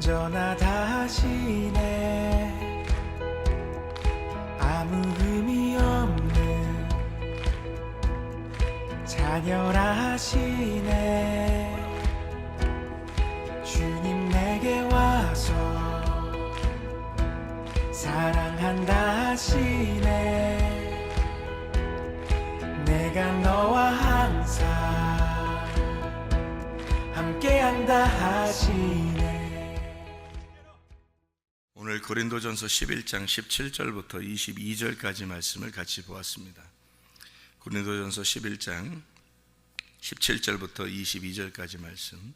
온전하다시네. 아무 의미 없는 잔열하시네. 주님 내게 와서 사랑한다 하시네. 내가 너와 항상 함께한다 하시네. 오늘 고린도전서 11장 17절부터 22절까지 말씀을 같이 보았습니다. 고린도전서 11장 17절부터 22절까지 말씀,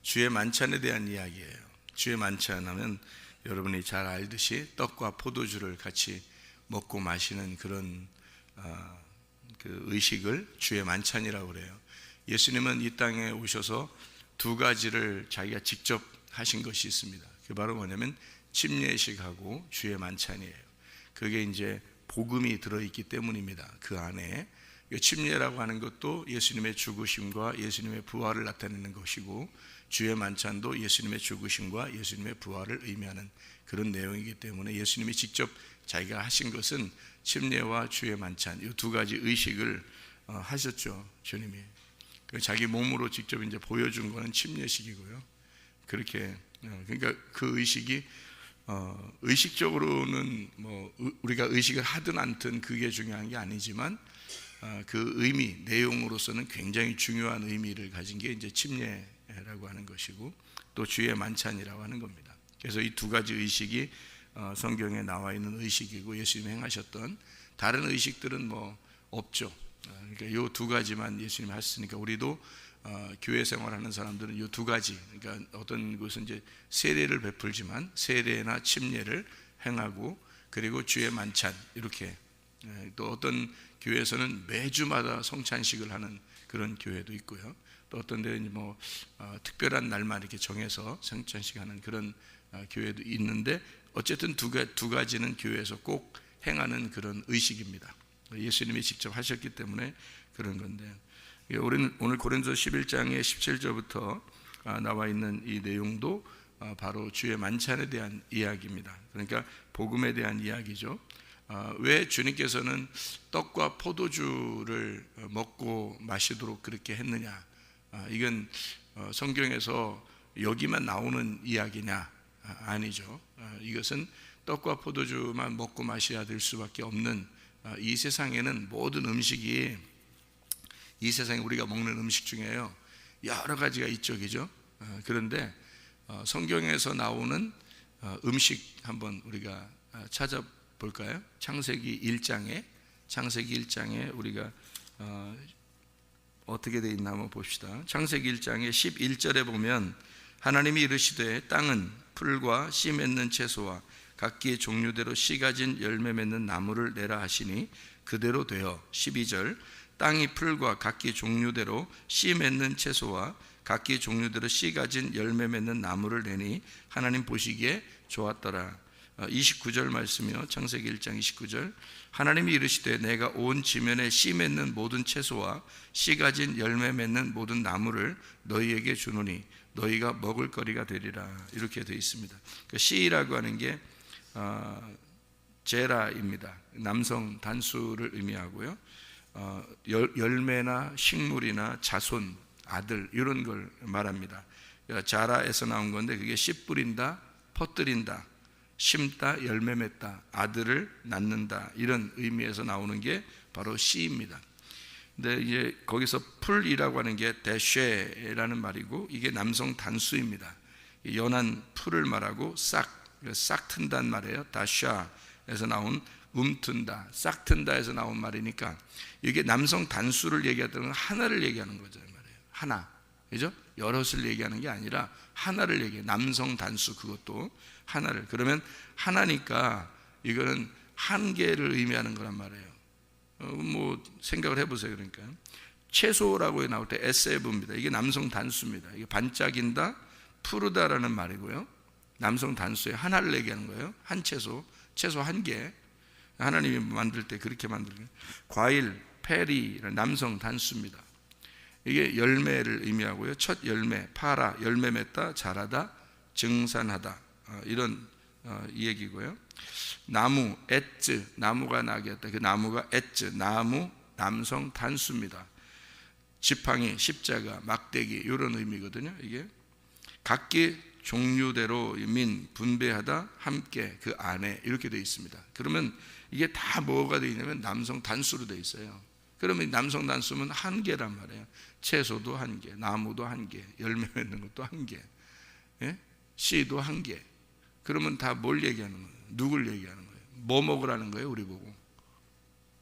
주의 만찬에 대한 이야기예요. 주의 만찬하면 여러분이 잘 알듯이 떡과 포도주를 같이 먹고 마시는 그런 그 의식을 주의 만찬이라고 그래요. 예수님은 이 땅에 오셔서 두 가지를 자기가 직접 하신 것이 있습니다. 그게 바로 뭐냐면 침례식하고 주의 만찬이에요. 그게 이제 복음이 들어있기 때문입니다. 그 안에 침례라고 하는 것도 예수님의 죽으심과 예수님의 부활을 나타내는 것이고, 주의 만찬도 예수님의 죽으심과 예수님의 부활을 의미하는 그런 내용이기 때문에 예수님이 직접 자기가 하신 것은 침례와 주의 만찬, 이 두 가지 의식을 하셨죠. 주님이 자기 몸으로 직접 이제 보여준 것은 침례식이고요. 그렇게 그러니까 그 의식이 의식적으로는 뭐 우리가 의식을 하든 않든 그게 중요한 게 아니지만 그 의미, 내용으로서는 굉장히 중요한 의미를 가진 게 이제 침례라고 하는 것이고, 또 주의 만찬이라고 하는 겁니다. 그래서 이 두 가지 의식이 성경에 나와 있는 의식이고, 예수님이 행하셨던 다른 의식들은 뭐 없죠. 그러니까 이 두 가지만 예수님이 하셨으니까 우리도 교회 생활하는 사람들은 이 두 가지, 그러니까 어떤 곳은 이제 세례를 베풀지만 세례나 침례를 행하고, 그리고 주의 만찬, 이렇게 또 어떤 교회에서는 매주마다 성찬식을 하는 그런 교회도 있고요. 또 어떤 데는 뭐 특별한 날만 이렇게 정해서 성찬식 하는 그런 교회도 있는데, 어쨌든 두 가지는 교회에서 꼭 행하는 그런 의식입니다. 예수님이 직접 하셨기 때문에 그런 건데, 오늘 고린도 11장의 17절부터 나와 있는 이 내용도 바로 주의 만찬에 대한 이야기입니다. 그러니까 복음에 대한 이야기죠. 왜 주님께서는 떡과 포도주를 먹고 마시도록 그렇게 했느냐? 이건 성경에서 여기만 나오는 이야기냐? 아니죠. 이것은 떡과 포도주만 먹고 마셔야 될 수밖에 없는, 이 세상에는 모든 음식이, 이 세상에 우리가 먹는 음식 중에요 여러 가지가 있죠, 그죠? 그런데 성경에서 나오는 음식 한번 우리가 찾아볼까요? 창세기 1장에 우리가 어떻게 되어 있나 한번 봅시다. 창세기 1장의 11절에 보면 하나님이 이르시되 땅은 풀과 씨 맺는 채소와 각기 종류대로 씨 가진 열매 맺는 나무를 내라 하시니 그대로 되어. 12절, 땅이 풀과 각기 종류대로 씨 맺는 채소와 각기 종류대로 씨 가진 열매 맺는 나무를 내니 하나님 보시기에 좋았더라. 29절 말씀이요. 창세기 1장 29절, 하나님이 이르시되 내가 온 지면에 씨 맺는 모든 채소와 씨 가진 열매 맺는 모든 나무를 너희에게 주노니 너희가 먹을 거리가 되리라. 이렇게 되어 있습니다. 그 씨라고 하는 게 제라입니다. 남성 단수를 의미하고요. 열매나 식물이나 자손, 아들, 이런 걸 말합니다. 자라에서 나온 건데 그게 씨 뿌린다, 퍼뜨린다, 심다, 열매 맺다, 아들을 낳는다, 이런 의미에서 나오는 게 바로 씨입니다. 근데 이제 거기서 풀이라고 하는 게 대쉐라는 말이고, 이게 남성 단수입니다. 연한 풀을 말하고 싹 튼다는 말이에요. 다샤에서 나온 튼다, 싹 튼다에서 나온 말이니까 이게 남성 단수를 얘기하던 건 하나를 얘기하는 거죠, 말이에요. 하나, 그죠? 여럿을 얘기하는 게 아니라 하나를 얘기해요. 남성 단수, 그것도 하나를. 그러면 하나니까 이거는 한 개를 의미하는 거란 말이에요. 뭐 생각을 해보세요. 그러니까 채소라고 나올 때 에세브입니다. 이게 남성 단수입니다. 이게 반짝인다, 푸르다라는 말이고요. 남성 단수에 하나를 얘기하는 거예요. 한 채소 한 개. 하나님이 만들 때 그렇게 만들어요. 과일, 페리는 남성 단수입니다. 이게 열매를 의미하고요. 첫 열매, 파라, 열매 맺다, 자라다, 증산하다, 이런 이 얘기고요. 나무, 엣즈, 나무가 나게 했다. 그 나무가 엣즈, 나무, 남성 단수입니다. 지팡이, 십자가, 막대기 이런 의미거든요. 이게 각기 종류대로 민 분배하다, 함께 그 안에 이렇게 되어 있습니다. 그러면 이게 다 뭐가 되어 있냐면 남성 단수로 되어 있어요. 그러면 남성 단수면 한 개란 말이에요. 채소도 한 개, 나무도 한 개, 열매 맺는 것도 한 개, 예? 씨도 한 개. 그러면 다 뭘 얘기하는 거예요? 누굴 얘기하는 거예요? 뭐 먹으라는 거예요? 우리 보고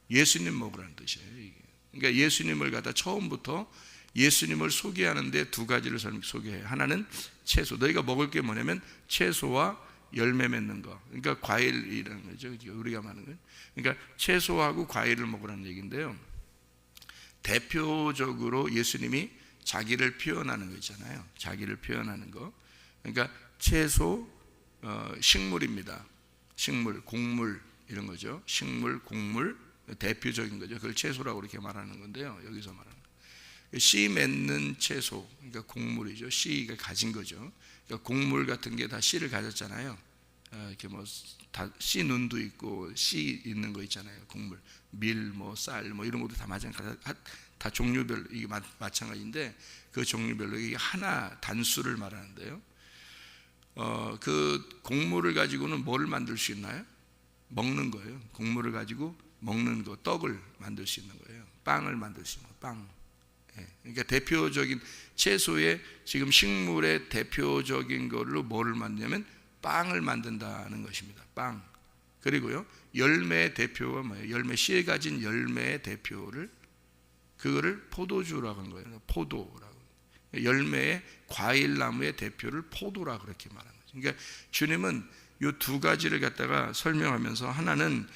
예수님 먹으라는 뜻이에요. 이게. 그러니까 예수님을 갖다 처음부터 예수님을 소개하는데 두 가지를 소개해요. 하나는 채소, 너희가 먹을 게 뭐냐면 채소와 열매 맺는 거, 그러니까 과일이라는 거죠. 우리가 말하는 건. 그러니까 채소하고 과일을 먹으라는 얘기인데요. 대표적으로 예수님이 자기를 표현하는 거 있잖아요. 자기를 표현하는 거. 그러니까 채소, 식물입니다. 식물, 곡물 이런 거죠. 식물, 곡물 대표적인 거죠. 그걸 채소라고 이렇게 말하는 건데요. 여기서 말하는 거. 씨 맺는 채소, 그러니까 곡물이죠. 씨가 가진 거죠. 그러니까 곡물 같은 게 다 씨를 가졌잖아요. 이렇게 뭐 다 씨 눈도 있고 씨 있는 거 있잖아요. 곡물, 밀, 뭐 쌀, 뭐 이런 것도 다 마찬가지, 다 종류별로 이게 마찬가지인데 그 종류별로 이게 하나 단수를 말하는데요. 그 곡물을 가지고는 뭐를 만들 수 있나요? 먹는 거예요. 곡물을 가지고 먹는 거, 떡을 만들 수 있는 거예요. 빵을 만들 수 있는 거, 빵. 예. 그러니까 대표적인 채소의 지금 식물의 대표적인 걸로 뭐를 만드냐면 빵을 만든다는 것입니다. 빵. 그리고요, 열매의 대표가 뭐예요? 열매, 씨에 가진 열매의 대표를 그거를 포도주라고 하는 거예요. 포도라고. 열매의 과일나무의 대표를 포도라고 그렇게 말하는 거죠. 그러니까 주님은 이 두 가지를 갖다가 설명하면서 하나는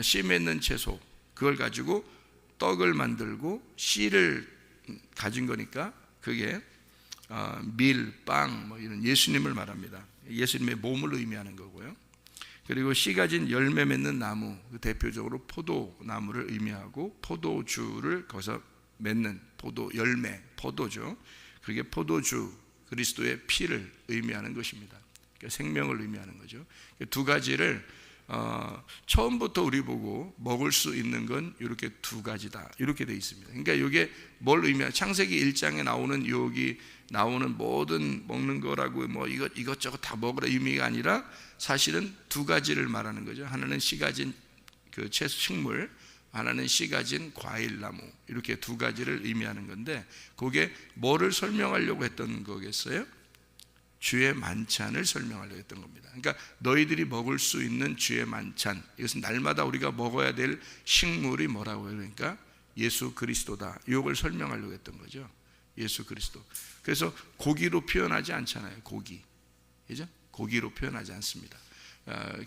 씨 맺는 채소, 그걸 가지고 떡을 만들고 씨를 가진 거니까 그게 밀, 빵 뭐 이런 예수님을 말합니다. 예수님의 몸을 의미하는 거고요. 그리고 씨 가진 열매 맺는 나무, 대표적으로 포도나무를 의미하고 포도주를 거기서 맺는 포도 열매, 포도죠. 그게 포도주, 그리스도의 피를 의미하는 것입니다. 그러니까 생명을 의미하는 거죠. 두 가지를 처음부터 우리 보고 먹을 수 있는 건 이렇게 두 가지다, 이렇게 돼 있습니다. 그러니까 이게 뭘 의미하냐? 창세기 1장에 나오는 여기 나오는 모든 먹는 거라고 뭐 이것저것 다 먹으라 의미가 아니라 사실은 두 가지를 말하는 거죠. 하나는 씨 가진 그 채소 식물, 하나는 씨 가진 과일나무, 이렇게 두 가지를 의미하는 건데 그게 뭐를 설명하려고 했던 거겠어요? 주의 만찬을 설명하려고 했던 겁니다. 그러니까 너희들이 먹을 수 있는 주의 만찬, 이것은 날마다 우리가 먹어야 될 식물이 뭐라고 해요? 그러니까 예수 그리스도다, 이걸 설명하려고 했던 거죠. 예수 그리스도. 그래서 고기로 표현하지 않잖아요. 고기, 그죠? 고기로 표현하지 않습니다.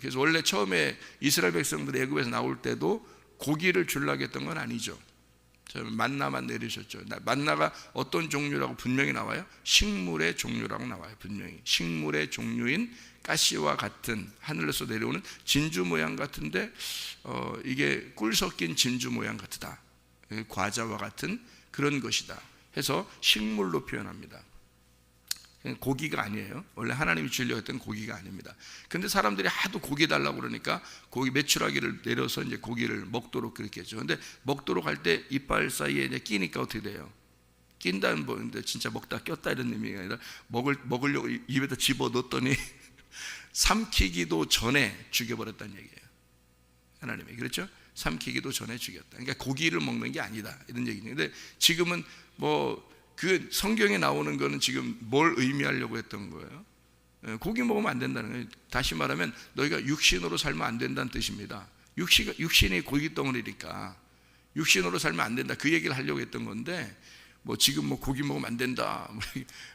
그래서 원래 처음에 이스라엘 백성들이 애굽에서 나올 때도 고기를 주려고 했던 건 아니죠. 만나만 내리셨죠. 만나가 어떤 종류라고 분명히 나와요? 식물의 종류라고 나와요. 분명히 식물의 종류인 가시와 같은 하늘에서 내려오는 진주 모양 같은데 이게 꿀 섞인 진주 모양 같다, 과자와 같은 그런 것이다 해서 식물로 표현합니다. 고기가 아니에요. 원래 하나님이 주려고 했던 고기가 아닙니다. 근데 사람들이 하도 고기 달라고 그러니까 고기 메추라기를 내려서 이제 고기를 먹도록 그렇게 했죠. 근데 먹도록 할 때 이빨 사이에 이제 끼니까 어떻게 돼요? 낀다는 건데 진짜 먹다 꼈다 이런 의미가 아니라 먹으려고 입에다 집어 넣었더니 삼키기도 전에 죽여버렸다는 얘기예요. 하나님이. 그렇죠? 삼키기도 전에 죽였다. 그러니까 고기를 먹는 게 아니다, 이런 얘기죠. 근데 지금은 뭐 그 성경에 나오는 거는 지금 뭘 의미하려고 했던 거예요? 고기 먹으면 안 된다는 거예요. 다시 말하면 너희가 육신으로 살면 안 된다는 뜻입니다. 육신이 고기 덩어리니까 육신으로 살면 안 된다, 그 얘기를 하려고 했던 건데 뭐 지금 뭐 고기 먹으면 안 된다,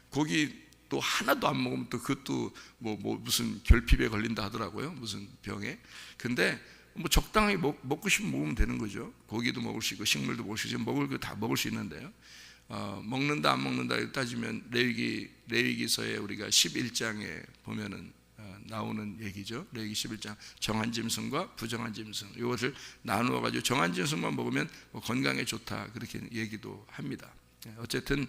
고기 또 하나도 안 먹으면 또 그것도 뭐 무슨 결핍에 걸린다 하더라고요. 무슨 병에. 근데 뭐 적당히 먹고 싶으면 먹으면 되는 거죠. 고기도 먹을 수 있고 식물도 먹을 수 있고 먹을 거 다 먹을 수 있는데요. 먹는다 안 먹는다 따지면 레위기서에 우리가 11장에 보면은 나오는 얘기죠. 레위기 11장 정한 짐승과 부정한 짐승, 이것을 나누어 가지고 정한 짐승만 먹으면 뭐 건강에 좋다, 그렇게 얘기도 합니다. 어쨌든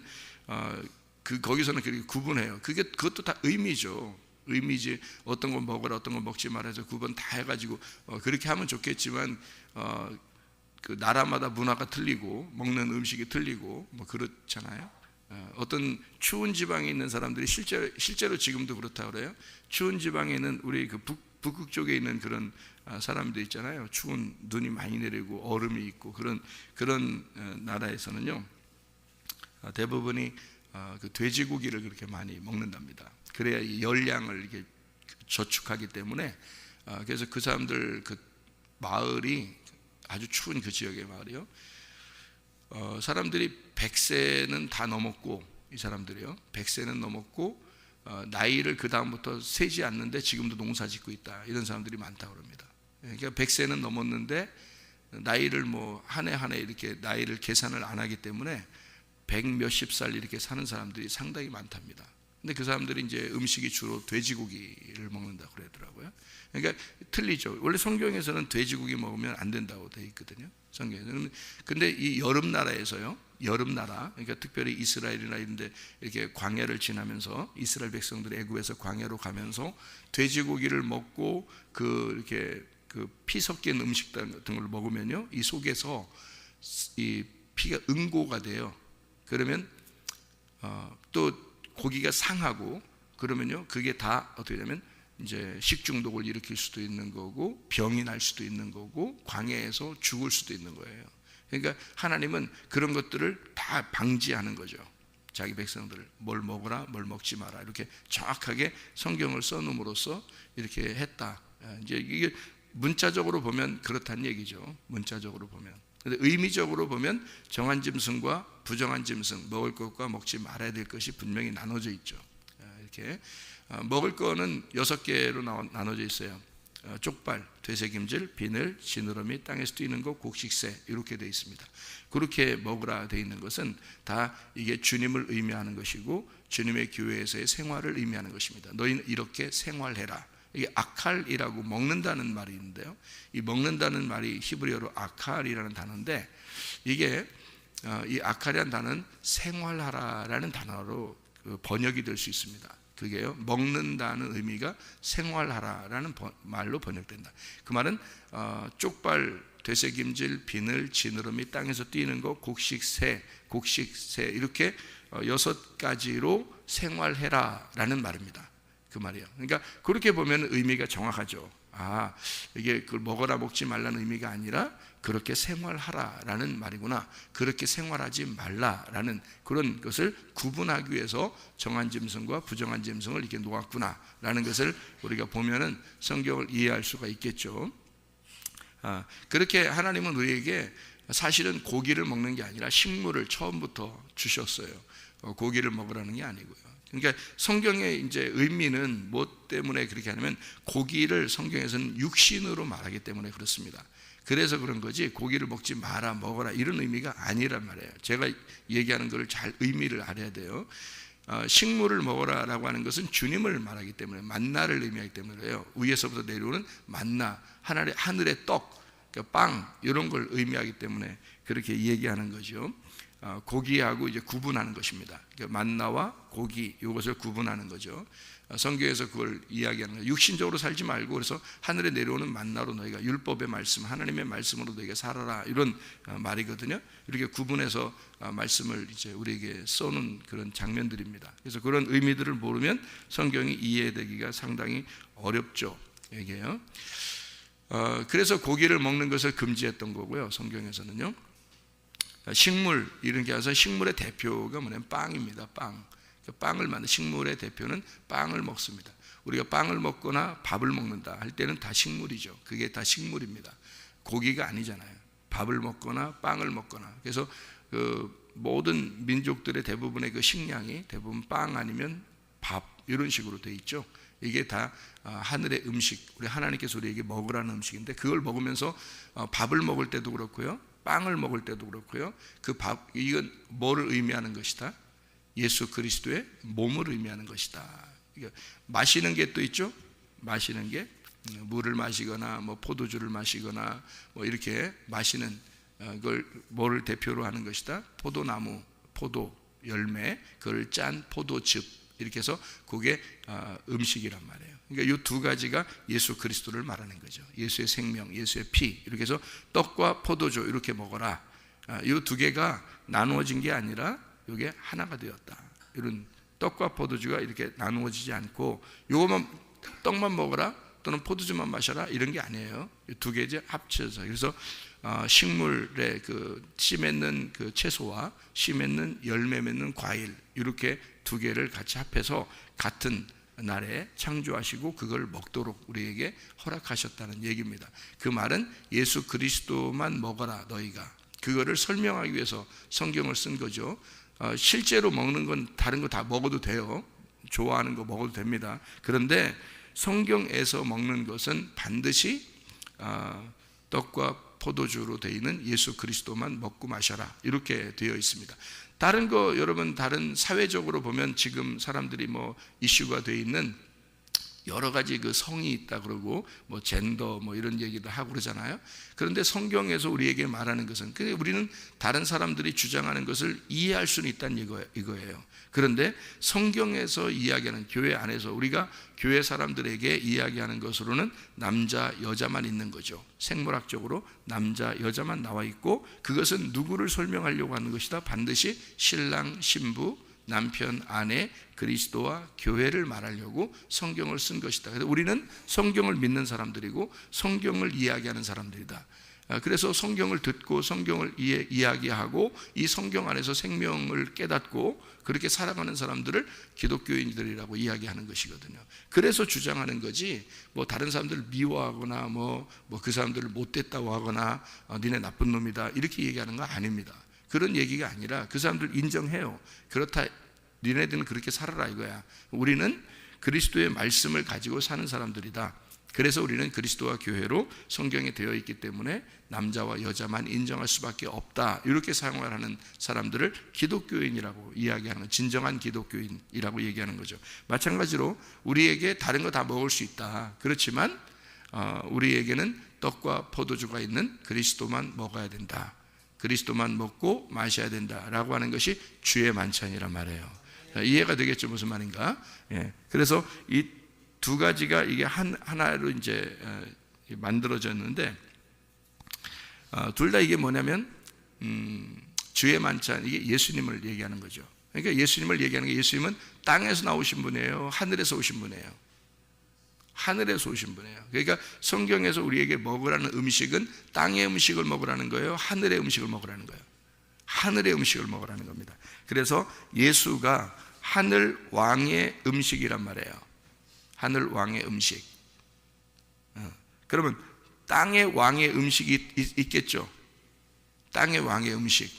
거기서는 그렇게 구분해요. 그것도 다 의미죠. 의미지. 어떤 거 먹으라 어떤 거 먹지 말아서 구분 다 해가지고 그렇게 하면 좋겠지만 그 나라마다 문화가 틀리고 먹는 음식이 틀리고 뭐 그렇잖아요. 어떤 추운 지방에 있는 사람들이 실제로 지금도 그렇다고 그래요. 추운 지방에 있는 우리 그 북극 쪽에 있는 그런 사람들 있잖아요. 추운 눈이 많이 내리고 얼음이 있고 그런 나라에서는요, 대부분이 그 돼지고기를 그렇게 많이 먹는답니다. 그래야 이 열량을 이렇게 저축하기 때문에. 그래서 그 사람들 그 마을이 아주 추운 그 지역의 마을이요, 사람들이 100세는 다 넘었고, 이 사람들이요 100세는 넘었고 나이를 그 다음부터 세지 않는데 지금도 농사 짓고 있다, 이런 사람들이 많다고 합니다. 그러니까 100세는 넘었는데 나이를 뭐 한 해 한 해 이렇게 나이를 계산을 안 하기 때문에 100 몇십 살 이렇게 사는 사람들이 상당히 많답니다. 근데 그 사람들이 이제 음식이 주로 돼지고기를 먹는다고 그러더라고요. 그러니까 틀리죠. 원래 성경에서는 돼지고기 먹으면 안 된다고 되어 있거든요, 성경에서는. 근데 이 여름 나라에서요, 여름 나라, 그러니까 특별히 이스라엘이나 이런데 이렇게 광야를 지나면서 이스라엘 백성들이 애굽에서 광야로 가면서 돼지고기를 먹고 이렇게 그 피 섞인 음식 같은 걸 먹으면요, 이 속에서 이 피가 응고가 돼요. 그러면 또 고기가 상하고 그러면요, 그게 다 어떻게 되냐면 이제 식중독을 일으킬 수도 있는 거고 병이 날 수도 있는 거고 광야에서 죽을 수도 있는 거예요. 그러니까 하나님은 그런 것들을 다 방지하는 거죠. 자기 백성들을 뭘 먹으라 뭘 먹지 마라 이렇게 정확하게 성경을 써놓음으로써 이렇게 했다. 이제 이게 문자적으로 보면 그렇다는 얘기죠. 문자적으로 보면. 근데 의미적으로 보면 정한 짐승과 부정한 짐승, 먹을 것과 먹지 말아야 될 것이 분명히 나눠져 있죠. 이렇게 먹을 거는 6개로 나눠져 있어요. 쪽발, 되새김질, 비늘, 지느러미, 땅에서 뛰는 것, 곡식새, 이렇게 되어 있습니다. 그렇게 먹으라 되어 있는 것은 다 이게 주님을 의미하는 것이고 주님의 교회에서의 생활을 의미하는 것입니다. 너희는 이렇게 생활해라. 이게 아칼이라고 먹는다는 말이 있는데요, 이 먹는다는 말이 히브리어로 아칼이라는 단어인데, 이게 이 아칼이라는 단어는 생활하라라는 단어로 번역이 될 수 있습니다. 그게요, 먹는다는 의미가 생활하라라는 말로 번역된다. 그 말은 쪽발, 되새김질, 비늘, 지느러미, 땅에서 뛰는 것, 곡식새 이렇게 6가지로 생활해라라는 말입니다. 그 말이에요. 그러니까 그렇게 보면 의미가 정확하죠. 이게 그걸 먹어라 먹지 말라는 의미가 아니라 그렇게 생활하라라는 말이구나, 그렇게 생활하지 말라라는 그런 것을 구분하기 위해서 정한 짐승과 부정한 짐승을 이렇게 놓았구나라는 것을 우리가 보면은 성경을 이해할 수가 있겠죠. 그렇게 하나님은 우리에게 사실은 고기를 먹는 게 아니라 식물을 처음부터 주셨어요. 고기를 먹으라는 게 아니고요. 그러니까 성경의 이제 의미는 뭐 때문에 그렇게 하냐면 고기를 성경에서는 육신으로 말하기 때문에 그렇습니다. 그래서 그런 거지 고기를 먹지 마라 먹어라 이런 의미가 아니란 말이에요. 제가 얘기하는 것을 잘 의미를 알아야 돼요. 식물을 먹어라라고 하는 것은 주님을 말하기 때문에 만나를 의미하기 때문에 그래요. 위에서부터 내려오는 만나, 하늘의 떡, 그러니까 빵 이런 걸 의미하기 때문에 그렇게 얘기하는 거죠. 고기하고 이제 구분하는 것입니다. 그러니까 만나와 고기 이것을 구분하는 거죠. 성경에서 그걸 이야기하는 거예요. 육신적으로 살지 말고 그래서 하늘에 내려오는 만나로 너희가 율법의 말씀, 하나님의 말씀으로 너희가 살아라 이런 말이거든요. 이렇게 구분해서 말씀을 이제 우리에게 써놓은 그런 장면들입니다. 그래서 그런 의미들을 모르면 성경이 이해되기가 상당히 어렵죠. 이게요. 그래서 고기를 먹는 것을 금지했던 거고요. 성경에서는요. 식물 이런 게 아니라 식물의 대표가 뭐냐면 빵입니다. 빵을 만든 식물의 대표는 빵을 먹습니다. 우리가 빵을 먹거나 밥을 먹는다 할 때는 다 식물이죠. 그게 다 식물입니다. 고기가 아니잖아요. 밥을 먹거나 빵을 먹거나. 그래서 그 모든 민족들의 대부분의 그 식량이 대부분 빵 아니면 밥 이런 식으로 돼 있죠. 이게 다 하늘의 음식, 우리 하나님께서 우리에게 먹으라는 음식인데 그걸 먹으면서 밥을 먹을 때도 그렇고요, 빵을 먹을 때도 그렇고요. 그 밥, 이건 뭐를 의미하는 것이다? 예수 그리스도의 몸을 의미하는 것이다. 그러니까 마시는 게 또 있죠. 마시는 게 물을 마시거나 뭐 포도주를 마시거나 뭐 이렇게 마시는 그걸 뭐를 대표로 하는 것이다? 포도나무, 포도 열매, 그걸 짠 포도즙 이렇게 해서 그게 음식이란 말이에요. 그러니까 이 두 가지가 예수 그리스도를 말하는 거죠. 예수의 생명, 예수의 피, 이렇게 해서 떡과 포도주 이렇게 먹어라. 이 두 개가 나누어진 게 아니라 이게 하나가 되었다. 이런 떡과 포도주가 이렇게 나누어지지 않고 요거만 떡만 먹어라 또는 포도주만 마셔라 이런 게 아니에요. 이 두 개 이제 합쳐서. 그래서 식물의 그 씨 맺는 그 채소와 씨 맺는 열매 맺는 과일 이렇게 두 개를 같이 합해서 같은 날에 창조하시고 그걸 먹도록 우리에게 허락하셨다는 얘기입니다. 그 말은 예수 그리스도만 먹어라 너희가, 그거를 설명하기 위해서 성경을 쓴 거죠. 실제로 먹는 건 다른 거 다 먹어도 돼요. 좋아하는 거 먹어도 됩니다. 그런데 성경에서 먹는 것은 반드시 떡과 포도주로 되어 있는 예수 그리스도만 먹고 마셔라 이렇게 되어 있습니다. 다른 거 여러분 다른 사회적으로 보면 지금 사람들이 뭐 이슈가 되어 있는 여러 가지 그 성이 있다 그러고 뭐 젠더 뭐 이런 얘기도 하고 그러잖아요. 그런데 성경에서 우리에게 말하는 것은 우리는 다른 사람들이 주장하는 것을 이해할 수는 있다는 이거예요. 그런데 성경에서 이야기하는 교회 안에서 우리가 교회 사람들에게 이야기하는 것으로는 남자 여자만 있는 거죠. 생물학적으로 남자 여자만 나와 있고 그것은 누구를 설명하려고 하는 것이다. 반드시 신랑 신부 남편 아내 그리스도와 교회를 말하려고 성경을 쓴 것이다. 그래서 우리는 성경을 믿는 사람들이고 성경을 이야기하는 사람들이다. 그래서 성경을 듣고 성경을 이야기하고 이 성경 안에서 생명을 깨닫고 그렇게 살아가는 사람들을 기독교인들이라고 이야기하는 것이거든요. 그래서 주장하는 거지 뭐 다른 사람들을 미워하거나 뭐 그 사람들을 못됐다고 하거나 니네 나쁜 놈이다 이렇게 얘기하는 거 아닙니다. 그런 얘기가 아니라 그 사람들 인정해요. 그렇다 니네들은 그렇게 살아라 이거야. 우리는 그리스도의 말씀을 가지고 사는 사람들이다. 그래서 우리는 그리스도와 교회로 성경에 되어 있기 때문에 남자와 여자만 인정할 수밖에 없다. 이렇게 사용하는 사람들을 기독교인이라고 이야기하는, 진정한 기독교인이라고 얘기하는 거죠. 마찬가지로 우리에게 다른 거 다 먹을 수 있다. 그렇지만 우리에게는 떡과 포도주가 있는 그리스도만 먹어야 된다. 그리스도만 먹고 마셔야 된다라고 하는 것이 주의 만찬이란 말이에요. 이해가 되겠죠? 무슨 말인가? 예. 그래서 이 두 가지가 이게 하나로 이제 만들어졌는데 둘 다 이게 뭐냐면 주의 만찬, 이게 예수님을 얘기하는 거죠. 그러니까 예수님을 얘기하는 게 예수님은 땅에서 나오신 분이에요, 하늘에서 오신 분이에요. 하늘에서 오신 분이에요. 그러니까 성경에서 우리에게 먹으라는 음식은 땅의 음식을 먹으라는 거예요, 하늘의 음식을 먹으라는 거예요. 하늘의 음식을 먹으라는 겁니다. 그래서 예수가 하늘 왕의 음식이란 말이에요. 하늘 왕의 음식. 그러면 땅의 왕의 음식이 있겠죠. 땅의 왕의 음식.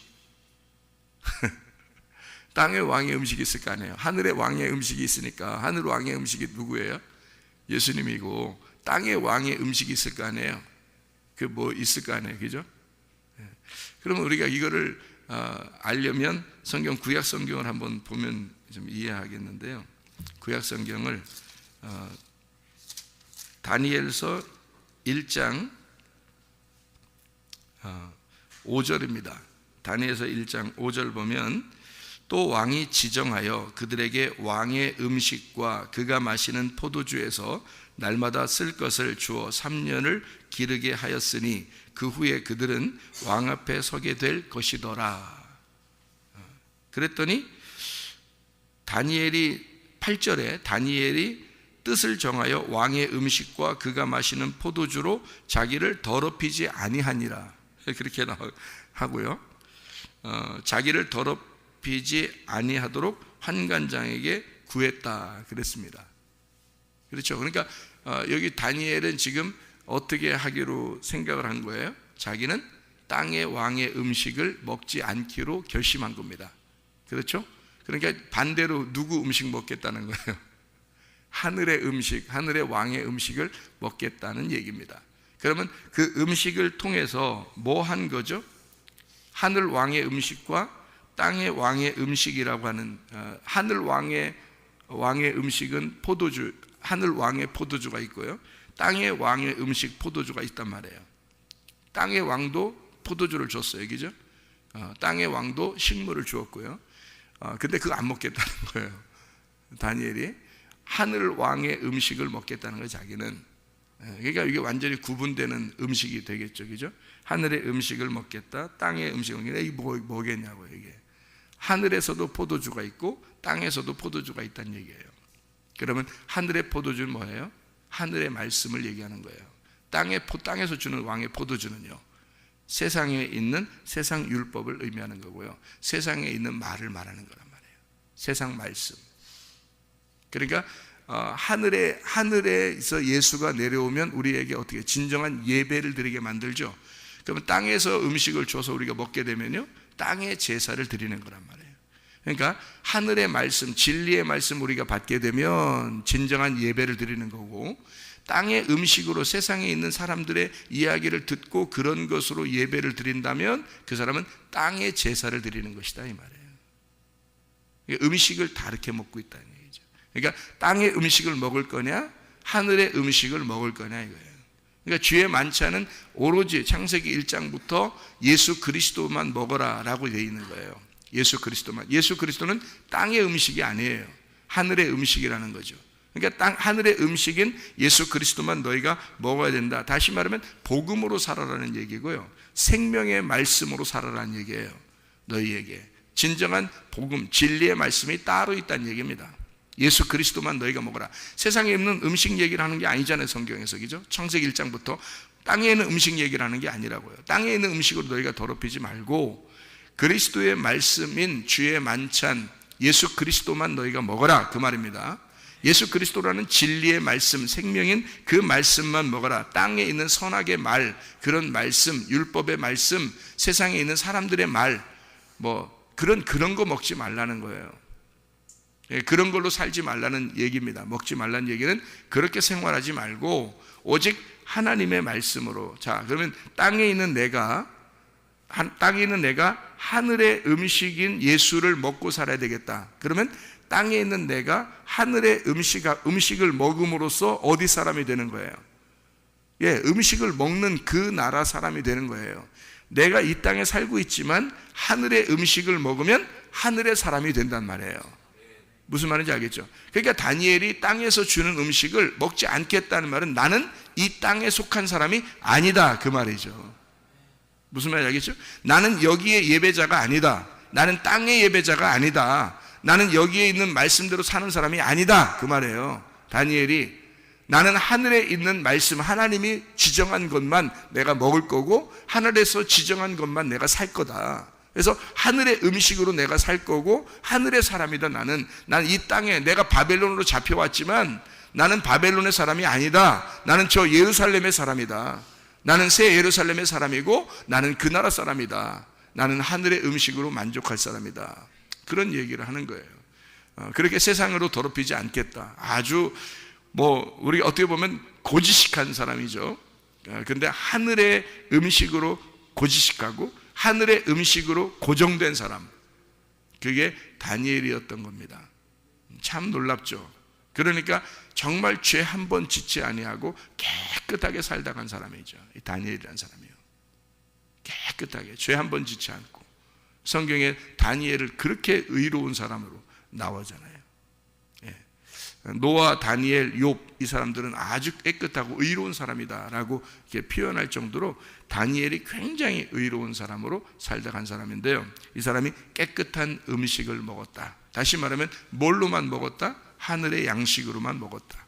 땅의 왕의 음식이 있을 거 아니에요. 하늘의 왕의 음식이 있으니까 하늘 왕의 음식이 누구예요? 예수님이고 땅의 왕의 음식이 있을 거 아니에요. 그 뭐 있을 거 아니에요. 그죠? 그러면 우리가 이거를 알려면 성경 구약 성경을 한번 보면 좀 이해하겠는데요. 구약 성경을 다니엘서 1장 5절입니다. 다니엘서 1장 5절 보면 또 왕이 지정하여 그들에게 왕의 음식과 그가 마시는 포도주에서 날마다 쓸 것을 주어 3년을 기르게 하였으니 그 후에 그들은 왕 앞에 서게 될 것이더라. 그랬더니 다니엘이 8절에 다니엘이 뜻을 정하여 왕의 음식과 그가 마시는 포도주로 자기를 더럽히지 아니하니라. 그렇게 하고요. 자기를 더럽히지 아니하도록 환관장에게 구했다 그랬습니다. 그렇죠. 그러니까 여기 다니엘은 지금 어떻게 하기로 생각을 한 거예요? 자기는 땅의 왕의 음식을 먹지 않기로 결심한 겁니다. 그렇죠? 그러니까 반대로 누구 음식 먹겠다는 거예요? 하늘의 음식, 하늘의 왕의 음식을 먹겠다는 얘기입니다. 그러면 그 음식을 통해서 뭐 한 거죠? 하늘 왕의 음식과 땅의 왕의 음식이라고 하는, 하늘 왕의 음식은 포도주, 하늘 왕의 포도주가 있고요, 땅의 왕의 음식 포도주가 있단 말이에요. 땅의 왕도 포도주를 줬어요, 그죠? 땅의 왕도 식물을 주었고요. 근데 그거 안 먹겠다는 거예요. 다니엘이 하늘 왕의 음식을 먹겠다는 거 자기는. 그러니까 이게 완전히 구분되는 음식이 되겠죠, 그죠? 하늘의 음식을 먹겠다, 땅의 음식을 먹겠다. 이게 뭐겠냐고 이게. 하늘에서도 포도주가 있고 땅에서도 포도주가 있다는 얘기예요. 그러면 하늘의 포도주는 뭐예요? 하늘의 말씀을 얘기하는 거예요. 땅에서 주는 왕의 포도주는요, 세상에 있는 세상 율법을 의미하는 거고요, 세상에 있는 말을 말하는 거란 말이에요. 세상 말씀. 그러니까 하늘에서 예수가 내려오면 우리에게 어떻게 진정한 예배를 드리게 만들죠. 그러면 땅에서 음식을 줘서 우리가 먹게 되면요, 땅의 제사를 드리는 거란 말이에요. 그러니까 하늘의 말씀, 진리의 말씀 우리가 받게 되면 진정한 예배를 드리는 거고, 땅의 음식으로 세상에 있는 사람들의 이야기를 듣고 그런 것으로 예배를 드린다면 그 사람은 땅의 제사를 드리는 것이다 이 말이에요. 음식을 다르게 먹고 있다는 얘기죠. 그러니까 땅의 음식을 먹을 거냐 하늘의 음식을 먹을 거냐 이거예요. 그러니까 주의 만찬은 오로지 창세기 1장부터 예수 그리스도만 먹어라 라고 되어 있는 거예요. 예수 그리스도만. 예수 그리스도는 땅의 음식이 아니에요. 하늘의 음식이라는 거죠. 그러니까 하늘의 음식인 예수 그리스도만 너희가 먹어야 된다. 다시 말하면 복음으로 살아라는 얘기고요, 생명의 말씀으로 살아라는 얘기예요. 너희에게 진정한 복음, 진리의 말씀이 따로 있다는 얘기입니다. 예수 그리스도만 너희가 먹어라. 세상에 있는 음식 얘기를 하는 게 아니잖아요, 성경에서. 그죠? 창세기 1장부터 땅에 있는 음식 얘기를 하는 게 아니라고요. 땅에 있는 음식으로 너희가 더럽히지 말고 그리스도의 말씀인 주의 만찬 예수 그리스도만 너희가 먹어라 그 말입니다. 예수 그리스도라는 진리의 말씀, 생명인 그 말씀만 먹어라. 땅에 있는 선악의 말, 그런 말씀, 율법의 말씀, 세상에 있는 사람들의 말, 그런 거 먹지 말라는 거예요. 그런 걸로 살지 말라는 얘기입니다. 먹지 말라는 얘기는 그렇게 생활하지 말고 오직 하나님의 말씀으로. 자, 그러면 땅에 있는 내가 하늘의 음식인 예수를 먹고 살아야 되겠다. 그러면 땅에 있는 내가 하늘의 음식을 먹음으로써 어디 사람이 되는 거예요? 음식을 먹는 그 나라 사람이 되는 거예요. 내가 이 땅에 살고 있지만 하늘의 음식을 먹으면 하늘의 사람이 된단 말이에요. 무슨 말인지 알겠죠? 그러니까 다니엘이 땅에서 주는 음식을 먹지 않겠다는 말은 나는 이 땅에 속한 사람이 아니다 그 말이죠. 무슨 말인지 알겠죠? 나는 여기에 예배자가 아니다. 나는 땅의 예배자가 아니다. 나는 여기에 있는 말씀대로 사는 사람이 아니다 그 말이에요. 다니엘이 나는 하늘에 있는 말씀, 하나님이 지정한 것만 내가 먹을 거고 하늘에서 지정한 것만 내가 살 거다. 그래서 하늘의 음식으로 내가 살 거고 하늘의 사람이다. 나는 이 땅에 내가 바벨론으로 잡혀왔지만 나는 바벨론의 사람이 아니다. 나는 저 예루살렘의 사람이다. 나는 새 예루살렘의 사람이고 나는 그 나라 사람이다. 나는 하늘의 음식으로 만족할 사람이다. 그런 얘기를 하는 거예요. 그렇게 세상으로 더럽히지 않겠다. 아주 우리 어떻게 보면 고지식한 사람이죠. 근데 하늘의 음식으로 고지식하고 하늘의 음식으로 고정된 사람, 그게 다니엘이었던 겁니다. 참 놀랍죠. 그러니까 정말 죄 한 번 짓지 아니하고 깨끗하게 살다 간 사람이죠. 이 다니엘이라는 사람이요. 깨끗하게 죄 한 번 짓지 않고. 성경에 다니엘을 그렇게 의로운 사람으로 나오잖아요. 노아, 다니엘, 욥 이 사람들은 아주 깨끗하고 의로운 사람이다라고 이렇게 표현할 정도로 다니엘이 굉장히 의로운 사람으로 살다 간 사람인데요. 이 사람이 깨끗한 음식을 먹었다. 다시 말하면 뭘로만 먹었다? 하늘의 양식으로만 먹었다.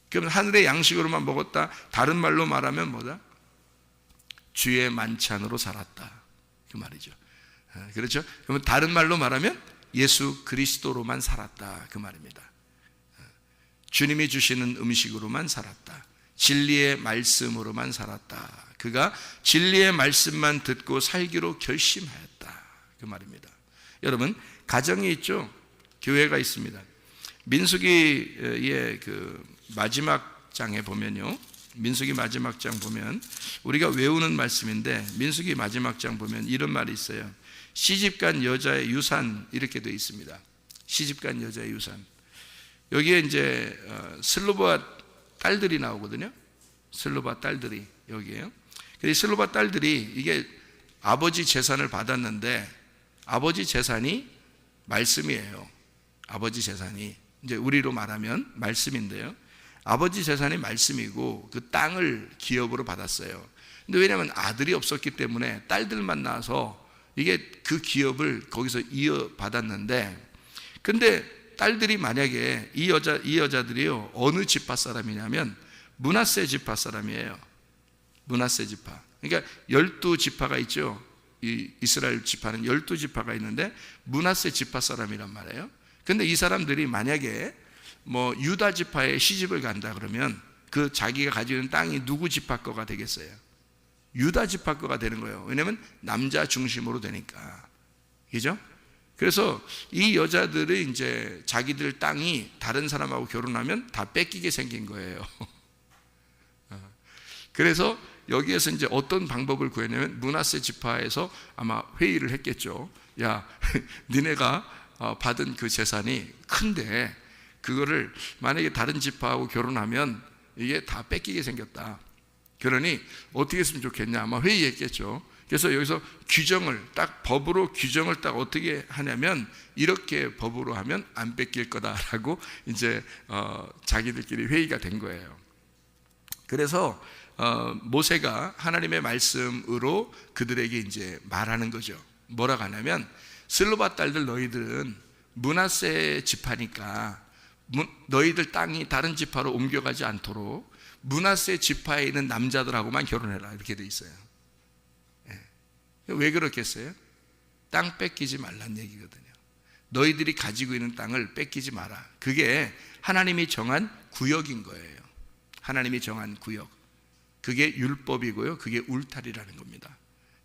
그럼 하늘의 양식으로만 먹었다. 다른 말로 말하면 뭐다? 주의 만찬으로 살았다 그 말이죠. 그렇죠? 그러면 다른 말로 말하면 예수 그리스도로만 살았다 그 말입니다. 주님이 주시는 음식으로만 살았다. 진리의 말씀으로만 살았다. 그가 진리의 말씀만 듣고 살기로 결심하였다 그 말입니다. 여러분, 가정이 있죠. 교회가 있습니다. 민수기의 그 마지막 장에 보면요, 민수기 마지막 장 보면 우리가 외우는 말씀인데 민수기 마지막 장 보면 이런 말이 있어요. 시집간 여자의 유산 이렇게 되어 있습니다. 시집간 여자의 유산. 여기에 이제 슬로바 딸들이 나오거든요. 슬로바 딸들이 여기에요. 슬로바 딸들이 이게 아버지 재산을 받았는데 아버지 재산이 말씀이에요. 아버지 재산이 이제 우리로 말하면 말씀인데요. 아버지 재산이 말씀이고 그 땅을 기업으로 받았어요. 근데 왜냐하면 아들이 없었기 때문에 딸들만 낳아서 이게 그 기업을 거기서 이어받았는데, 근데 딸들이 만약에 이 여자들이요 어느 지파 사람이냐면 므낫세 지파 사람이에요. 므낫세 지파. 그러니까 12지파가 있죠. 이 이스라엘 지파는 12지파가 있는데 므낫세 지파 사람이란 말이에요. 근데 이 사람들이 만약에 뭐 유다 지파에 시집을 간다 그러면 그 자기가 가지고 있는 땅이 누구 지파 거가 되겠어요? 유다 지파 거가 되는 거예요. 왜냐하면 남자 중심으로 되니까. 그죠? 그래서 이 여자들이 이제 자기들 땅이 다른 사람하고 결혼하면 다 뺏기게 생긴 거예요. 그래서 여기에서 이제 어떤 방법을 구했냐면 므낫세 지파에서 아마 회의를 했겠죠. 야, 니네가 받은 그 재산이 큰데 그거를 만약에 다른 지파하고 결혼하면 이게 다 뺏기게 생겼다. 그러니 어떻게 했으면 좋겠냐 아마 회의했겠죠. 그래서 여기서 규정을 딱 법으로 규정을 딱 어떻게 하냐면 이렇게 법으로 하면 안 뺏길 거다라고 이제 자기들끼리 회의가 된 거예요. 그래서 모세가 하나님의 말씀으로 그들에게 이제 말하는 거죠. 뭐라고 하냐면 슬로바 딸들 너희들은 므낫세 지파니까 너희들 땅이 다른 지파로 옮겨가지 않도록 므낫세 지파에 있는 남자들하고만 결혼해라 이렇게 돼 있어요. 왜 그렇겠어요? 땅 뺏기지 말란 얘기거든요. 너희들이 가지고 있는 땅을 뺏기지 마라. 그게 하나님이 정한 구역인 거예요. 하나님이 정한 구역. 그게 율법이고요. 그게 울타리라는 겁니다.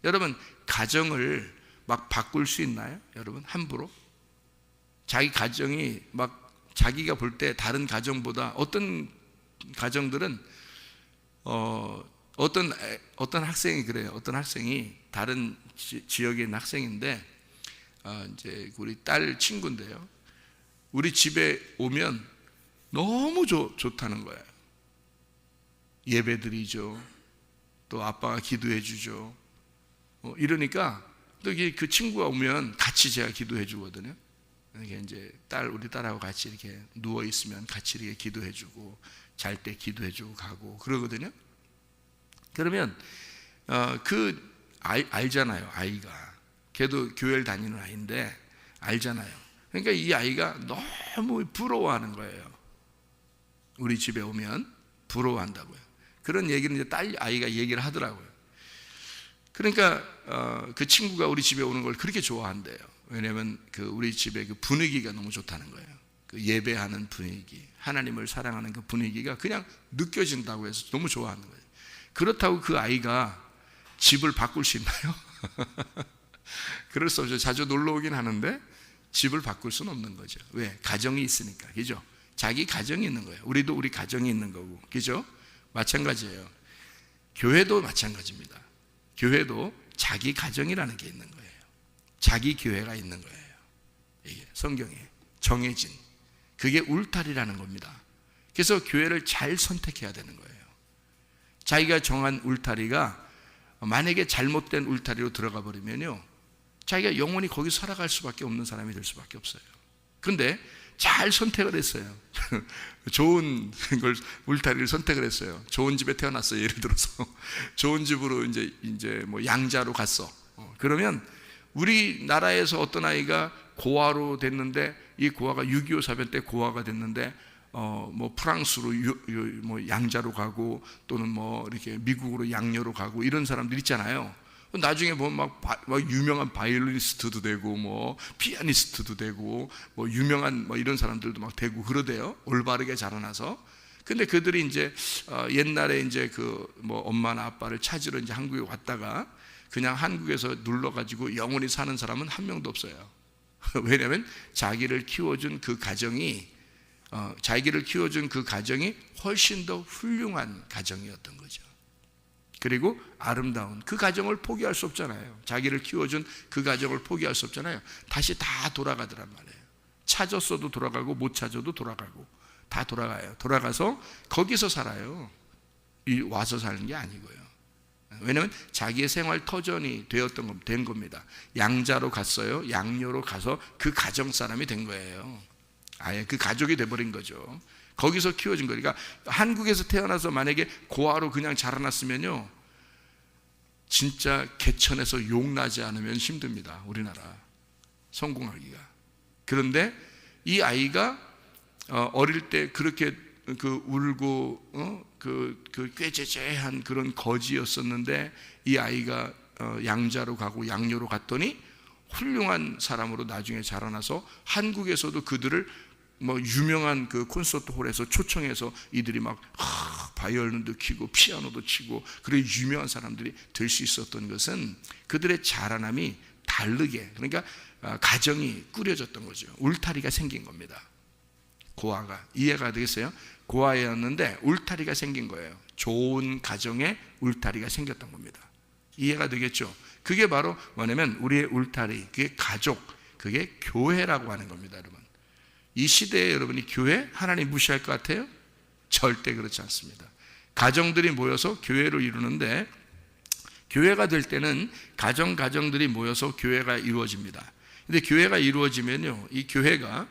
여러분 가정을 막 바꿀 수 있나요? 여러분 함부로? 자기 가정이 막 자기가 볼 때 다른 가정보다 어떤 가정들은 어떤 학생이 그래요. 어떤 학생이 다른 지역에 있는 학생인데 이제 우리 딸 친구인데요. 우리 집에 오면 너무 좋다는 거예요. 예배 드리죠. 또 아빠가 기도해 주죠. 이러니까 또 그 친구가 오면 같이 제가 기도해 주거든요. 이게 이제 우리 딸하고 같이 이렇게 누워 있으면 같이 이렇게 기도해 주고 잘 때 기도해 주고 가고 그러거든요. 그러면 알잖아요. 아이가 걔도 교회를 다니는 아이인데 알잖아요. 그러니까 이 아이가 너무 부러워하는 거예요. 우리 집에 오면 부러워한다고요. 그런 얘기는 이제 딸 아이가 얘기를 하더라고요. 그러니까 그 친구가 우리 집에 오는 걸 그렇게 좋아한대요. 왜냐하면 그 우리 집의 그 분위기가 너무 좋다는 거예요. 그 예배하는 분위기, 하나님을 사랑하는 그 분위기가 그냥 느껴진다고 해서 너무 좋아하는 거예요. 그렇다고 그 아이가 집을 바꿀 수 있나요? 그럴 수 없죠. 자주 놀러 오긴 하는데 집을 바꿀 수는 없는 거죠. 왜? 가정이 있으니까. 그죠? 자기 가정이 있는 거예요. 우리도 우리 가정이 있는 거고. 그죠? 마찬가지예요. 교회도 마찬가지입니다. 교회도 자기 가정이라는 게 있는 거예요. 자기 교회가 있는 거예요. 이게 성경에 정해진 그게 울타리라는 겁니다. 그래서 교회를 잘 선택해야 되는 거예요. 자기가 정한 울타리가 만약에 잘못된 울타리로 들어가 버리면요 자기가 영원히 거기 살아갈 수밖에 없는 사람이 될 수밖에 없어요. 그런데 잘 선택을 했어요. 좋은 걸 울타리를 선택을 했어요. 좋은 집에 태어났어요. 예를 들어서 좋은 집으로 이제 뭐 양자로 갔어. 그러면 우리나라에서 어떤 아이가 고아로 됐는데 이 고아가 6.25 사변 때 고아가 됐는데 뭐 프랑스로 뭐 양자로 가고 또는 뭐 이렇게 미국으로 양녀로 가고 이런 사람들 있잖아요. 나중에 보면 막 유명한 바이올리니스트도 되고 뭐 피아니스트도 되고 뭐 유명한 뭐 이런 사람들도 막 되고 그러대요. 올바르게 자라나서. 근데 그들이 이제 옛날에 이제 그 뭐 엄마나 아빠를 찾으러 이제 한국에 왔다가 그냥 한국에서 눌러 가지고 영원히 사는 사람은 한 명도 없어요. 왜냐하면 자기를 키워준 그 가정이 훨씬 더 훌륭한 가정이었던 거죠. 그리고 아름다운 그 가정을 포기할 수 없잖아요. 자기를 키워준 그 가정을 포기할 수 없잖아요. 다시 다 돌아가더란 말이에요. 찾았어도 돌아가고 못 찾아도 돌아가고 다 돌아가요. 돌아가서 거기서 살아요. 와서 사는 게 아니고요. 왜냐하면 자기의 생활 터전이 된 겁니다. 양자로 갔어요. 양녀로 가서 그 가정 사람이 된 거예요. 아예 그 가족이 돼버린 거죠. 거기서 키워진 거니까. 한국에서 태어나서 만약에 고아로 그냥 자라났으면요, 진짜 개천에서 욕나지 않으면 힘듭니다. 우리나라 성공하기가. 그런데 이 아이가 어릴 때 그렇게 울고 꾀죄죄한 그런 거지였었는데, 이 아이가 양자로 가고 양료로 갔더니 훌륭한 사람으로 나중에 자라나서 한국에서도 그들을 유명한 그 콘서트 홀에서 초청해서 이들이 막 바이올린도 치고 피아노도 치고 그런 유명한 사람들이 될 수 있었던 것은 그들의 자라남이 다르게, 그러니까 가정이 꾸려졌던 거죠. 울타리가 생긴 겁니다. 고아가. 이해가 되겠어요? 고아였는데 울타리가 생긴 거예요. 좋은 가정에 울타리가 생겼던 겁니다. 이해가 되겠죠? 그게 바로 뭐냐면 우리의 울타리, 그게 가족, 그게 교회라고 하는 겁니다. 여러분, 이 시대에 여러분이 교회 하나님 무시할 것 같아요? 절대 그렇지 않습니다. 가정들이 모여서 교회를 이루는데, 교회가 될 때는 가정들이 모여서 교회가 이루어집니다. 근데 교회가 이루어지면요, 이 교회가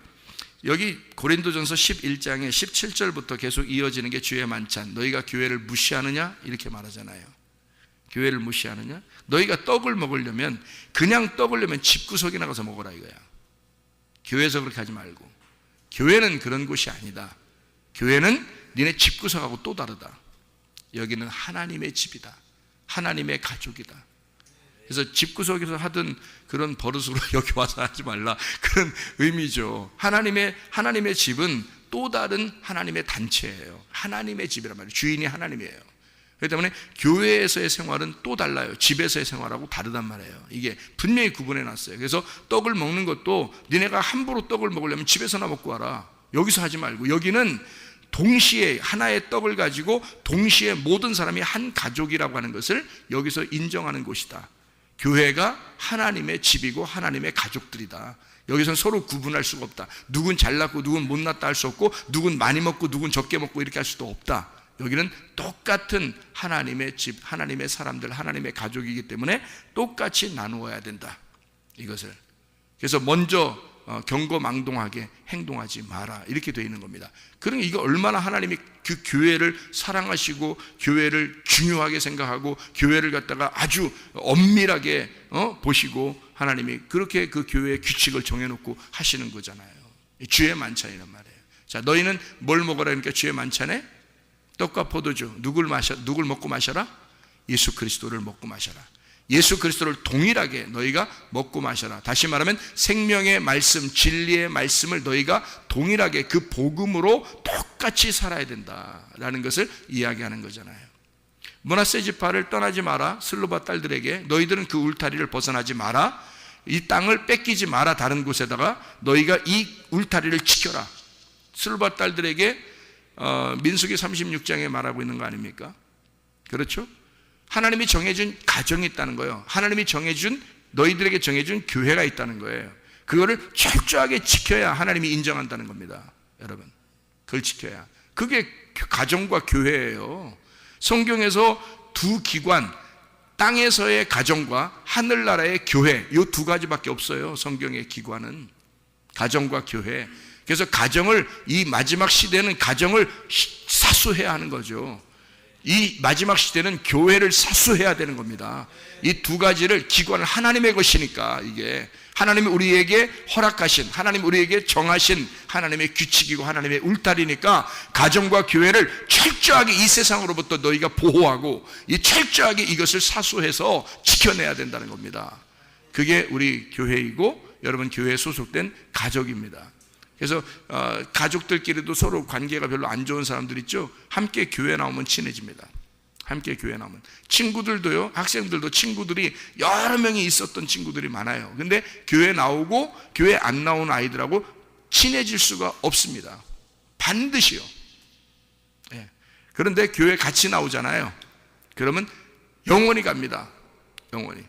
여기 고린도전서 11장에 17절부터 계속 이어지는 게 주의 만찬. 너희가 교회를 무시하느냐? 이렇게 말하잖아요. 교회를 무시하느냐? 너희가 떡을 먹으려면, 그냥 떡을 집구석에 나가서 먹어라 이거야. 교회에서 그렇게 하지 말고. 교회는 그런 곳이 아니다. 교회는 니네 집구석하고 또 다르다. 여기는 하나님의 집이다. 하나님의 가족이다. 그래서 집구석에서 하던 그런 버릇으로 여기 와서 하지 말라, 그런 의미죠. 하나님의 집은 또 다른 하나님의 단체예요. 하나님의 집이란 말이에요. 주인이 하나님이에요. 그렇기 때문에 교회에서의 생활은 또 달라요. 집에서의 생활하고 다르단 말이에요. 이게 분명히 구분해 놨어요. 그래서 떡을 먹는 것도 니네가 함부로 떡을 먹으려면 집에서나 먹고 와라. 여기서 하지 말고, 여기는 동시에 하나의 떡을 가지고 동시에 모든 사람이 한 가족이라고 하는 것을 여기서 인정하는 곳이다. 교회가 하나님의 집이고 하나님의 가족들이다. 여기서는 서로 구분할 수가 없다. 누군 잘났고 누군 못났다 할 수 없고, 누군 많이 먹고 누군 적게 먹고 이렇게 할 수도 없다. 여기는 똑같은 하나님의 집, 하나님의 사람들, 하나님의 가족이기 때문에 똑같이 나누어야 된다, 이것을. 그래서 먼저 경거망동하게 행동하지 마라, 이렇게 되어 있는 겁니다. 그러니까 이거 얼마나 하나님이 그 교회를 사랑하시고 교회를 중요하게 생각하고 교회를 갖다가 아주 엄밀하게 보시고 하나님이 그렇게 그 교회의 규칙을 정해놓고 하시는 거잖아요. 주의 만찬이란 말이에요. 자, 너희는 뭘 먹어라 그러니까 주의 만찬에 떡과 포도주, 누굴 먹고 마셔라? 예수 그리스도를 먹고 마셔라. 예수 그리스도를 동일하게 너희가 먹고 마셔라. 다시 말하면 생명의 말씀, 진리의 말씀을 너희가 동일하게 그 복음으로 똑같이 살아야 된다라는 것을 이야기하는 거잖아요. 므낫세 지파를 떠나지 마라. 슬로바 딸들에게 너희들은 그 울타리를 벗어나지 마라. 이 땅을 뺏기지 마라. 다른 곳에다가 너희가 이 울타리를 지켜라. 슬로바 딸들에게 민수기 36장에 말하고 있는 거 아닙니까? 그렇죠? 하나님이 정해준 가정이 있다는 거예요. 하나님이 너희들에게 정해준 교회가 있다는 거예요. 그거를 철저하게 지켜야 하나님이 인정한다는 겁니다. 여러분, 그걸 지켜야. 그게 가정과 교회예요. 성경에서 두 기관, 땅에서의 가정과 하늘나라의 교회, 이 두 가지밖에 없어요. 성경의 기관은 가정과 교회. 그래서 가정을, 이 마지막 시대는 가정을 사수해야 하는 거죠. 이 마지막 시대는 교회를 사수해야 되는 겁니다. 이 두 가지를, 기관을 하나님의 것이니까, 이게 하나님이 우리에게 허락하신, 하나님이 우리에게 정하신 하나님의 규칙이고 하나님의 울타리니까 가정과 교회를 철저하게 이 세상으로부터 너희가 보호하고 이 철저하게 이것을 사수해서 지켜내야 된다는 겁니다. 그게 우리 교회이고 여러분 교회에 소속된 가족입니다. 그래서 가족들끼리도 서로 관계가 별로 안 좋은 사람들 있죠. 함께 교회 나오면 친해집니다. 함께 교회 나오면. 친구들도요, 학생들도 친구들이 여러 명이 있었던 친구들이 많아요. 근데 교회 나오고 교회 안 나오는 아이들하고 친해질 수가 없습니다. 반드시요. 예. 그런데 교회 같이 나오잖아요. 그러면 영원히 갑니다. 영원히.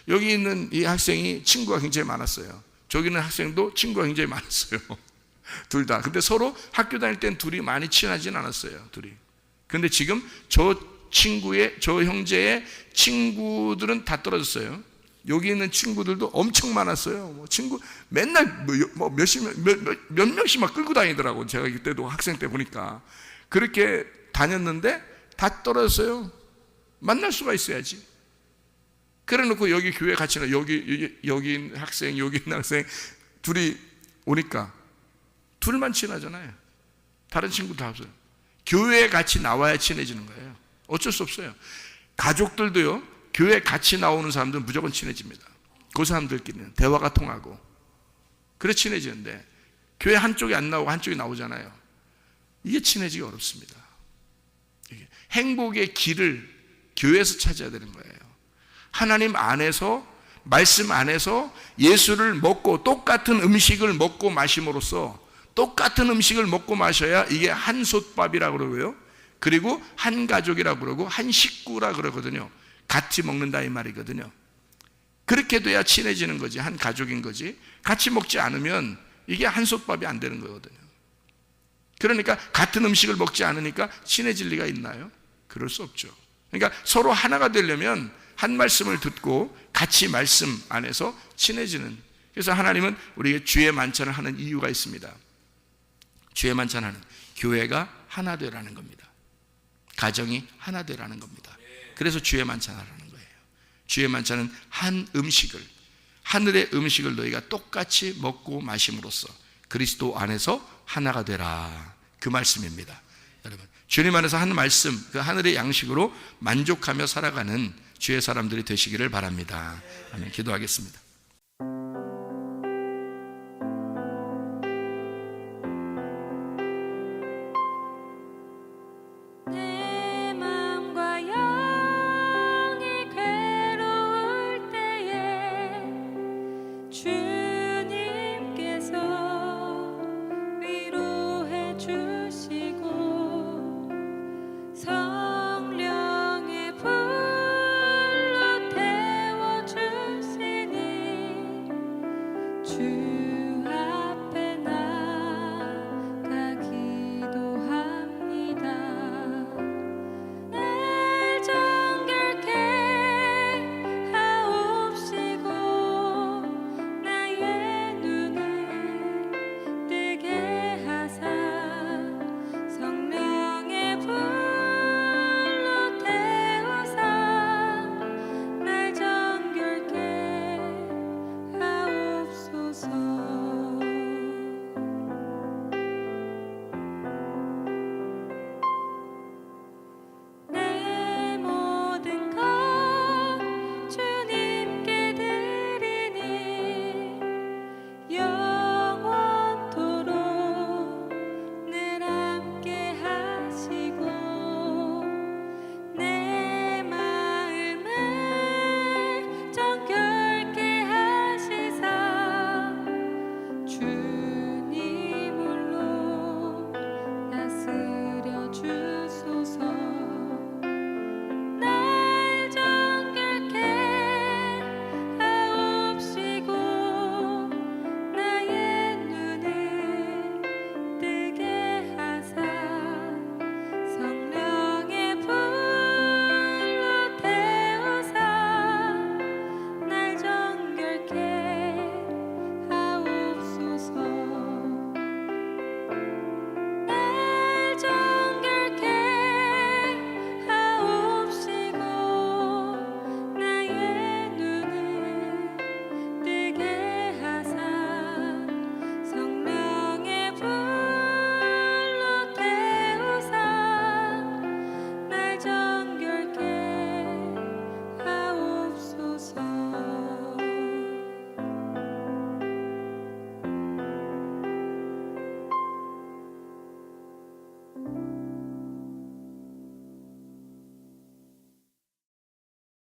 여기 있는 이 학생이 친구가 굉장히 많았어요. 저기 있는 학생도 친구가 굉장히 많았어요. 둘 다. 근데 서로 학교 다닐 땐 둘이 많이 친하진 않았어요. 둘이. 근데 지금 저 형제의 친구들은 다 떨어졌어요. 여기 있는 친구들도 엄청 많았어요. 뭐 친구 맨날 몇 명씩 막 끌고 다니더라고. 제가 그때도 학생 때 보니까 그렇게 다녔는데 다 떨어졌어요. 만날 수가 있어야지. 그래놓고 여기 교회 같이 나 여기 있는 학생 여기 있는 학생 둘이 오니까 둘만 친하잖아요. 다른 친구 다 없어요. 교회에 같이 나와야 친해지는 거예요. 어쩔 수 없어요. 가족들도요, 교회 같이 나오는 사람들은 무조건 친해집니다. 그 사람들끼리는 대화가 통하고 그래 친해지는데 교회 한쪽이 안 나오고 한쪽이 나오잖아요. 이게 친해지기 어렵습니다. 행복의 길을 교회에서 찾아야 되는 거예요. 하나님 안에서, 말씀 안에서 예수를 먹고 똑같은 음식을 먹고 마심으로써, 똑같은 음식을 먹고 마셔야 이게 한 솥밥이라고 그러고요, 그리고 한 가족이라고 그러고 한 식구라 그러거든요. 같이 먹는다 이 말이거든요. 그렇게 돼야 친해지는 거지, 한 가족인 거지. 같이 먹지 않으면 이게 한 솥밥이 안 되는 거거든요. 그러니까 같은 음식을 먹지 않으니까 친해질 리가 있나요? 그럴 수 없죠. 그러니까 서로 하나가 되려면 한 말씀을 듣고 같이 말씀 안에서 친해지는. 그래서 하나님은 우리에게 주의 만찬을 하는 이유가 있습니다. 주의 만찬하는, 교회가 하나 되라는 겁니다. 가정이 하나 되라는 겁니다. 그래서 주의 만찬하라는 거예요. 주의 만찬은 한 음식을, 하늘의 음식을 너희가 똑같이 먹고 마심으로써 그리스도 안에서 하나가 되라, 그 말씀입니다. 여러분, 주님 안에서 한 말씀, 그 하늘의 양식으로 만족하며 살아가는 주의 사람들이 되시기를 바랍니다. 아멘. 기도하겠습니다.